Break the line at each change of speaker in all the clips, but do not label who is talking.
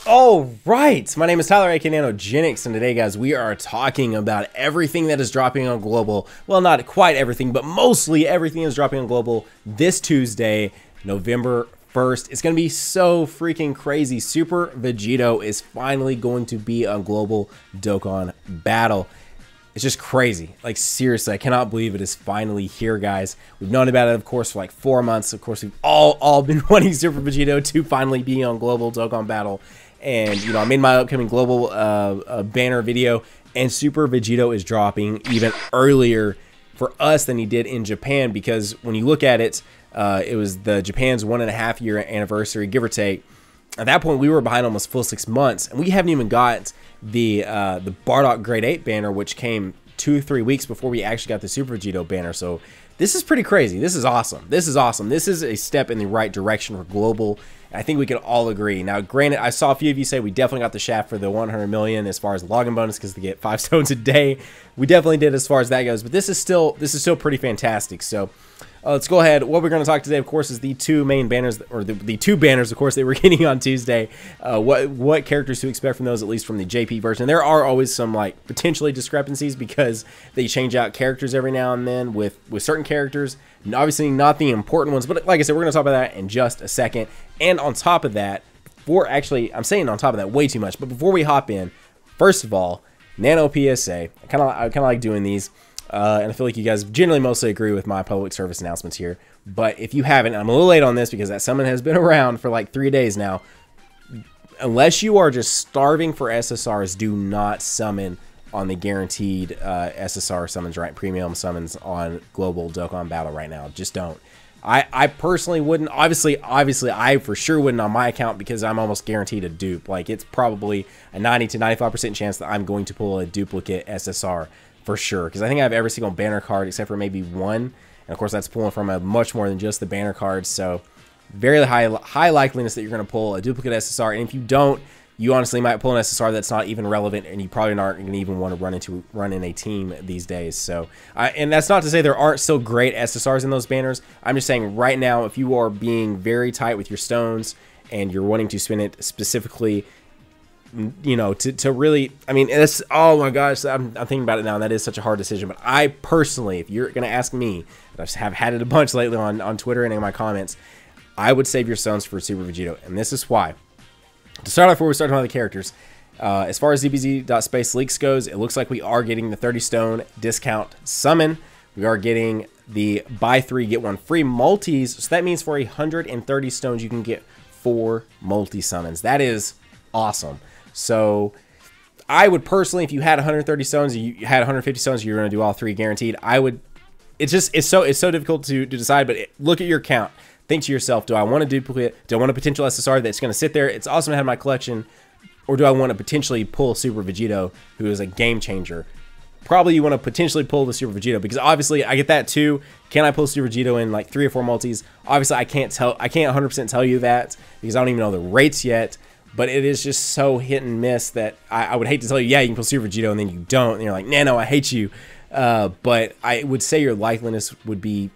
All right, my name is Tyler, aka Nanogenics, and today, guys, we are talking about everything that is dropping on Global. Well, not quite everything, but mostly everything is dropping on Global this Tuesday, November 1st. It's going to be so freaking crazy. Super Vegito is finally going to be on Global Dokkan Battle. It's just crazy. Like, seriously, I cannot believe it is finally here, guys. We've known about it, of course, for like 4 months. Of course, we've all been wanting Super Vegito to finally be on Global Dokkan Battle. And, you know, I made my upcoming Global banner video, and Super Vegito is dropping even earlier for us than he did in Japan, because when you look at it, it was the Japan's 1.5 year anniversary, give or take. At that point, we were behind almost full 6 months, and we haven't even got the Bardock Grade 8 banner, which came 2-3 weeks before we actually got the Super Vegito banner. So this is pretty crazy. This is awesome. This is awesome. This is a step in the right direction for Global. I think we can all agree. Now, granted, I saw a few of you say we definitely got the shaft for the 100 million as far as the login bonus because they get 5 stones a day. We definitely did as far as that goes, but this is still pretty fantastic. So let's go ahead. What we're going to talk today, of course, is the two main banners, or the two banners, of course, that we're getting on Tuesday. What characters to expect from those, at least from the JP version. There are always some like potentially discrepancies because they change out characters every now and then with certain characters. And obviously not the important ones, but like I said, we're going to talk about that in just a second. And on top of that, I'm saying on top of that way too much, but before we hop in, first of all, Nano PSA. I kind of like doing these. And I feel like you guys generally mostly agree with my public service announcements here. But if you haven't, I'm a little late on this because that summon has been around for like 3 days now. Unless you are just starving for SSRs, do not summon on the guaranteed SSR summons, right? Premium summons on Global Dokkan Battle right now. Just don't. I personally wouldn't. Obviously, I for sure wouldn't on my account because I'm almost guaranteed a dupe. Like, it's probably a 90 to 95% chance that I'm going to pull a duplicate SSR. For sure, because I think I have every single banner card except for maybe one, and of course that's pulling from a much more than just the banner cards. So very high likeliness that you're going to pull a duplicate SSR, and if you don't, you honestly might pull an SSR that's not even relevant, and you probably aren't going to even want to run in a team these days. So and that's not to say there aren't still great SSRs in those banners. I'm just saying right now, if you are being very tight with your stones and you're wanting to spend it specifically, you know, to really, I mean, it's, oh my gosh, I'm thinking about it now, and that is such a hard decision. But I personally, if you're gonna ask me, I just have had it a bunch lately on Twitter and in my comments, I would save your stones for Super Vegito, and this is why. To start off, before we start talking about the characters, as far as DBZ.space leaks goes, it looks like we are getting the 30 stone discount summon. We are getting the buy 3 get 1 free multis, so that means for 130 stones you can get 4 multi summons. That is awesome. So I would personally, if you had 130 stones, you had 150 stones, you're going to do all 3 guaranteed. I would, it's so difficult to decide, but look at your count. Think to yourself, do I want a duplicate? Do I want a potential SSR that's going to sit there? It's awesome to have in my collection. Or do I want to potentially pull Super Vegito, who is a game changer? Probably you want to potentially pull the Super Vegito, because obviously I get that too. Can I pull Super Vegito in like 3 or 4 multis? Obviously I can't 100% tell you that because I don't even know the rates yet. But it is just so hit and miss that I would hate to tell you, yeah, you can pull Super Vegito, and then you don't. And you're like, Nano, I hate you. But I would say your likeliness would be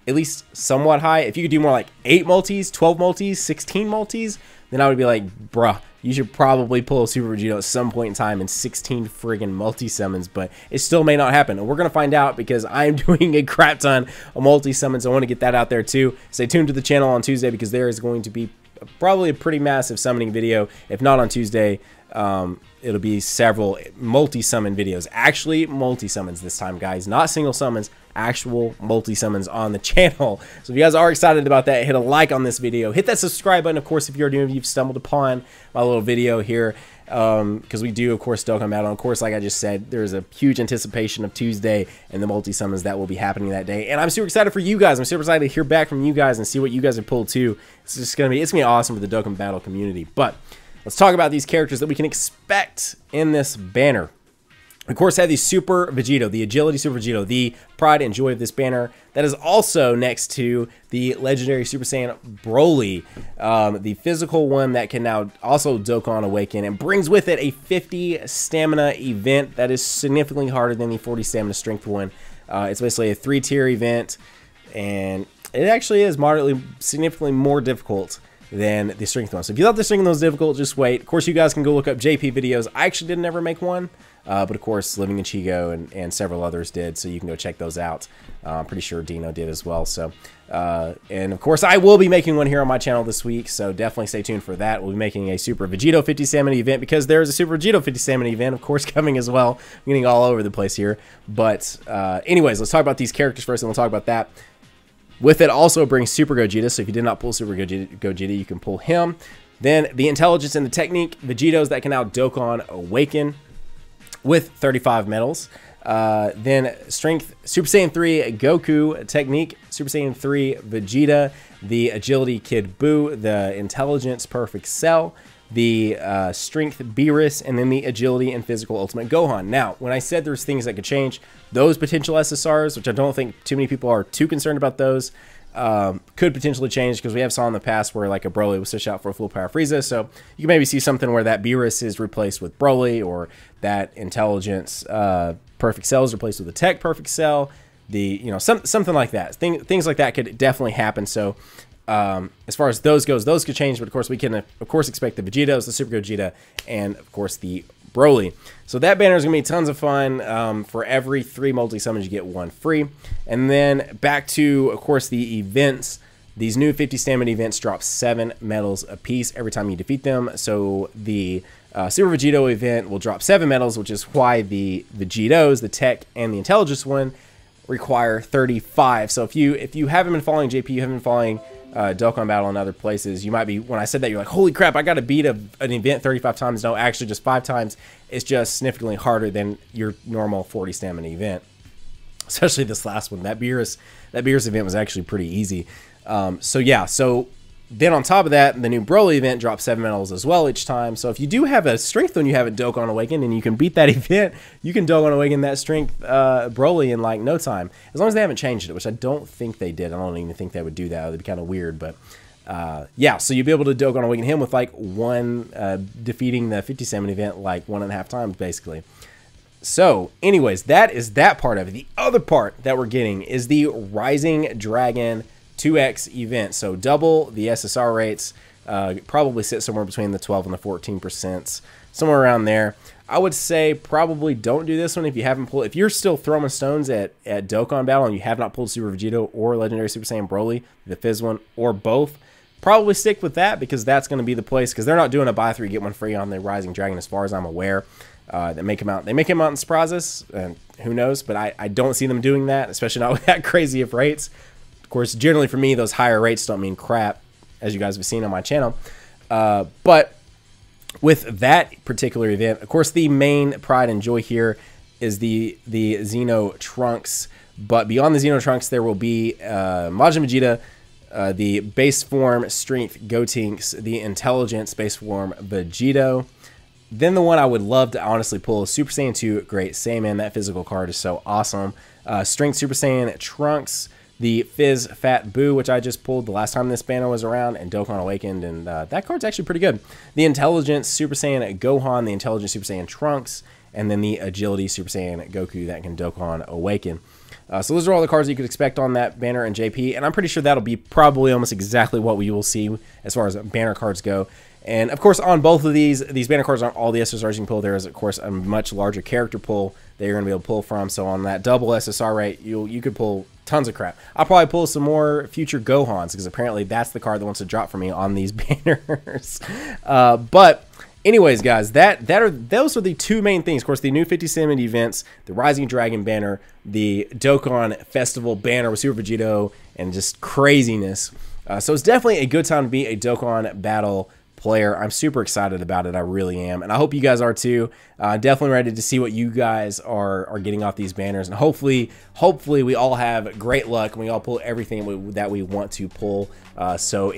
at least somewhat high. If you could do more like 8 multis, 12 multis, 16 multis, then I would be like, bruh, you should probably pull Super Vegito at some point in time in 16 friggin' multi-summons. But it still may not happen. And we're going to find out because I'm doing a crap ton of multi-summons. I want to get that out there too. Stay tuned to the channel on Tuesday because there is going to be probably a pretty massive summoning video. If not on Tuesday, it'll be several multi-summon videos. Actually, multi-summons this time, guys. Not single summons, actual multi-summons on the channel. So if you guys are excited about that, hit a like on this video. Hit that subscribe button, of course, if you've stumbled upon my little video here. Because we do, of course, Dokkan Battle. Of course, like I just said, there's a huge anticipation of Tuesday and the multi-summons that will be happening that day. And I'm super excited for you guys. I'm super excited to hear back from you guys and see what you guys have pulled too. It's gonna be awesome for the Dokkan Battle community. But let's talk about these characters that we can expect in this banner. Of course, have the Super Vegito, the Agility Super Vegito, the pride and joy of this banner. That is also next to the legendary Super Saiyan Broly, the physical one that can now also Dokkan Awaken, and brings with it a 50 stamina event that is significantly harder than the 40 stamina strength one. It's basically a 3-tier event, and it actually is significantly more difficult than the strength one. So if you thought the strength one was difficult, just wait. Of course, you guys can go look up JP videos. I actually didn't ever make one, but of course, Living in Chigo and several others did, so you can go check those out. I'm pretty sure Dino did as well. So, and of course, I will be making one here on my channel this week, so definitely stay tuned for that. We'll be making a Super Vegito 50 Stamina event because there is a Super Vegito 50 Stamina event, of course, coming as well. I'm getting all over the place here. But anyways, let's talk about these characters first, and we'll talk about that. With it also brings Super Gogeta, so if you did not pull Super Gogeta, you can pull him. Then the Intelligence and the Technique, Vegitos that can now Dokkan Awaken with 35 medals. Then Strength, Super Saiyan 3 Goku Technique, Super Saiyan 3 Vegeta, the Agility Kid Buu, the Intelligence Perfect Cell, the Strength Beerus, and then the Agility and Physical Ultimate Gohan. Now, when I said there's things that could change, those potential SSRs, which I don't think too many people are too concerned about those, could potentially change because we have saw in the past where like a Broly was switched out for a full power Frieza. So you can maybe see something where that Beerus is replaced with Broly, or that Intelligence Perfect Cell is replaced with a Tech Perfect Cell. Something like that. Things like that could definitely happen. So as far as those goes, those could change, but of course we can of course expect the Vegitos, the Super Gogeta, and of course the Broly. So that banner is gonna be tons of fun. For every 3 multi-summons you get 1 free. And then back to, of course, the events. These new 50 stamina events drop 7 medals a piece every time you defeat them. So the Super Vegito event will drop 7 medals, which is why the Vegitos, the Tech, and the Intelligence one require 35. So if you haven't been following JP, you haven't been following Dokkan Battle in other places, you might be, when I said that, you're like, holy crap, I got to beat an event 35 times. No, actually just 5 times. It's just significantly harder than your normal 40 stamina event, especially this last one. That Beerus event was actually pretty easy. So yeah, so then on top of that, the new Broly event drops 7 medals as well each time. So if you do have a strength when you have a Dokkan Awaken and you can beat that event, you can Dokkan Awaken that strength Broly in like no time. As long as they haven't changed it, which I don't think they did. I don't even think they would do that. It would be kind of weird, but yeah, so you'll be able to Dokkan Awaken him with like defeating the 50 stamina event like 1.5 times basically. So anyways, that is that part of it. The other part that we're getting is the Rising Dragon 2x event. So double the SSR rates, probably sit somewhere between the 12 and the 14%, somewhere around there. I would say probably don't do this one if you haven't pulled. If you're still throwing stones at Dokkan Battle and you have not pulled Super Vegito or Legendary Super Saiyan Broly, the Fizz one, or both, probably stick with that because that's going to be the place, because they're not doing a buy 3 get 1 free on the Rising Dragon as far as I'm aware. They make him out and surprise us, and who knows, but I don't see them doing that, especially not with that crazy of rates. Of course, generally for me, those higher rates don't mean crap, as you guys have seen on my channel. But with that particular event, of course, the main pride and joy here is the Xeno Trunks. But beyond the Xeno Trunks, there will be Majin Vegeta, the base form Strength Gotenks, the Intelligence base form Vegito. Then the one I would love to honestly pull is Super Saiyan 2 Great Saiyaman. That physical card is so awesome. Strength Super Saiyan Trunks, the Fizz Fat Buu, which I just pulled the last time this banner was around, and Dokkan Awakened, and that card's actually pretty good. The Intelligence Super Saiyan Gohan, the Intelligence Super Saiyan Trunks, and then the Agility Super Saiyan Goku that can Dokkan Awaken. So those are all the cards you could expect on that banner in JP, and I'm pretty sure that'll be probably almost exactly what we will see as far as banner cards go. And of course, on both of these banner cards aren't all the SSRs you can pull. There is, of course, a much larger character pool that you're going to be able to pull from. So on that double SSR rate, you could pull tons of crap. I'll probably pull some more future Gohans because apparently that's the card that wants to drop for me on these banners. But anyways, guys, those are the 2 main things. Of course, the new 50 stamina events, the Rising Dragon banner, the Dokkan Festival banner with Super Vegito, and just craziness. So it's definitely a good time to be a Dokkan Battle player. I'm super excited about it. I really am, and I hope you guys are too. Definitely ready to see what you guys are getting off these banners, and hopefully we all have great luck and we all pull everything that we want to pull. So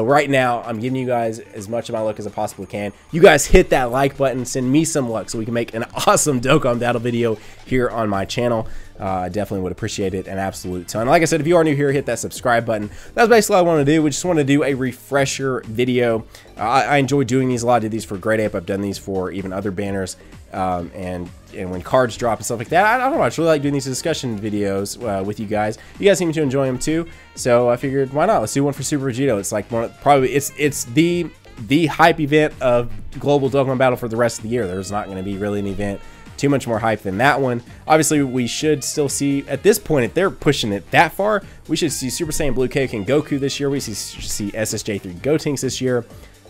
right now I'm giving you guys as much of my luck as I possibly can. You guys hit that like button, send me some luck so we can make an awesome Dokkan Battle video here on my channel. I definitely would appreciate it an absolute ton. Like I said, if you are new here, hit that subscribe button. That's basically what I want to do. We just want to do a refresher video. I enjoy doing these a lot. I did these for Great Ape. I've done these for even other banners. and when cards drop and stuff like that. I don't know, I just really like doing these discussion videos with you guys. You guys seem to enjoy them too, so I figured why not? Let's do one for Super Vegito. It's like it's the hype event of Global Dokkan Battle for the rest of the year. There's not going to be really an event too much more hype than that one. Obviously, we should still see, at this point, if they're pushing it that far, we should see Super Saiyan Blue Kaioken Goku this year. We should see SSJ3 Gotenks this year,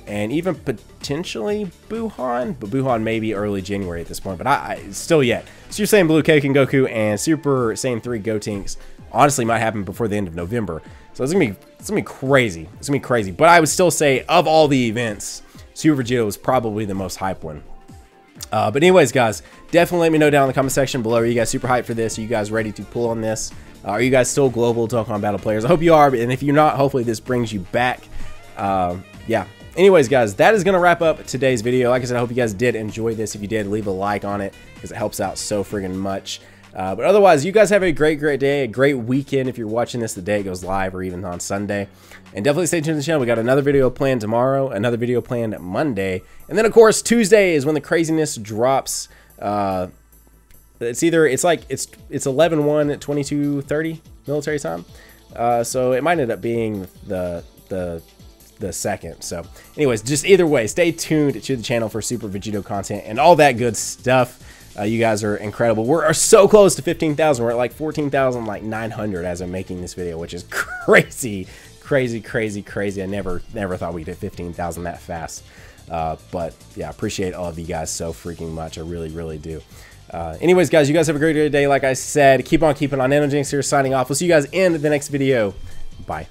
and even potentially Buhan, but Buhan may be early January at this point, but I still yet. Super Saiyan Blue Kaioken Goku and Super Saiyan 3 Gotenks honestly might happen before the end of November. So it's gonna be crazy. It's gonna be crazy. But I would still say, of all the events, Super Vegito was probably the most hype one. But anyways, guys, definitely let me know down in the comment section below. Are you guys super hyped for this? Are you guys ready to pull on this? Are you guys still Global Dokkan Battle players? I hope you are, and if you're not, hopefully this brings you back. Yeah. Anyways, guys, that is going to wrap up today's video. Like I said, I hope you guys did enjoy this. If you did, leave a like on it because it helps out so friggin' much. But otherwise, you guys have a great day, a great weekend if you're watching this the day it goes live or even on Sunday. And definitely stay tuned to the channel. We got another video planned tomorrow, another video planned Monday. And then, of course, Tuesday is when the craziness drops. It's 11/1 at 22:30 military time. So it might end up being the second. So anyways, just either way, stay tuned to the channel for Super Vegito content and all that good stuff. You guys are incredible. We're so close to 15,000. We're at like 14,900 as I'm making this video, which is crazy. I never thought we'd hit 15,000 that fast. But yeah, appreciate all of you guys so freaking much. I really do. Anyways, guys, you guys have a great day. Like I said, keep on keeping on. Nano Jinx here signing off. We'll see you guys in the next video. Bye.